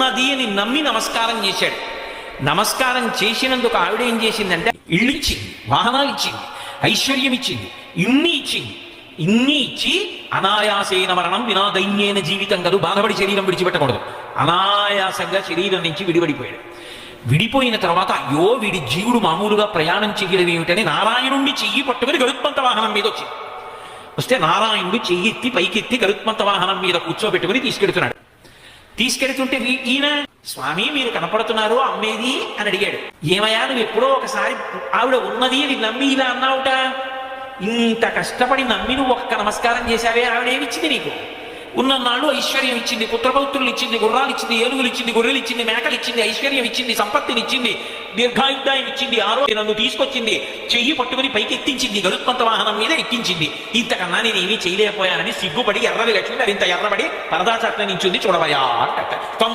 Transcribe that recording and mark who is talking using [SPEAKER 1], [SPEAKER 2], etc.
[SPEAKER 1] ఉన్నది అని నమ్మి నమస్కారం చేశాడు. నమస్కారం చేసినందుకు ఆవిడ ఏం చేసిందంటే ఇళ్ళు ఇచ్చింది, వాహనాలు ఇచ్చింది, ఐశ్వర్యం ఇచ్చింది, ఇన్ని ఇచ్చింది. ఇన్ని ఇచ్చి అనాయాసేన మరణం వినా దైన్యేన జీవితం కదూ, బాధపడి శరీరం విడిచిపెట్టకూడదు. అనాయాసంగా శరీరం నుంచి విడిపడిపోయాడు. విడిపోయిన తర్వాత అయ్యో వీడి జీవుడు మామూలుగా ప్రయాణం చెయ్యడం ఏమిటని నారాయణుణ్ణి చెయ్యి పట్టుకుని గరుత్మంత వాహనం మీద వచ్చింది. వస్తే నారాయణుడు చెయ్యెత్తి పైకెత్తి గరుత్మంత వాహనం మీద కూర్చోబెట్టుకుని తీసుకెడుతున్నాడు. తీసుకెడుతుంటే ఈయన స్వామి మీరు కనపడుతున్నారు అమ్మేది అని అడిగాడు. ఏమయ్యా నువ్వు ఎప్పుడో ఒకసారి ఆవిడ ఉన్నది అని నమ్మి ఇలా అన్నావుట, ఇంత కష్టపడి నమ్మి నువ్వు ఒక్క నమస్కారం చేశావే, ఆవిడేమిచ్చింది నీకు? ఉన్ననాళ్ళు ఐశ్వర్యం ఇచ్చింది, పుత్రపౌత్రులు ఇచ్చింది, గుర్రాలు ఇచ్చింది, ఏనుగులు ఇచ్చింది, గొర్రెలు ఇచ్చింది, మేకలు ఇచ్చింది, ఐశ్వర్యం ఇచ్చింది, సంపత్తిని ఇచ్చింది, దీర్ఘాయుద్ధాయం ఇచ్చింది, ఆరోగ్యం నన్ను తీసుకొచ్చింది, చెయ్యి పట్టుకుని పైకి ఎత్తించింది, గరుత్మంత వాహనం మీద ఎక్కించింది. ఇంతకన్నా నేను ఏమీ చేయలేకపోయానని సిగ్గుపడి ఎర్రని లక్ష్మి అది ఇంత ఎర్రబడి పరదాచట్ల నించుంది చూడవయా అంట.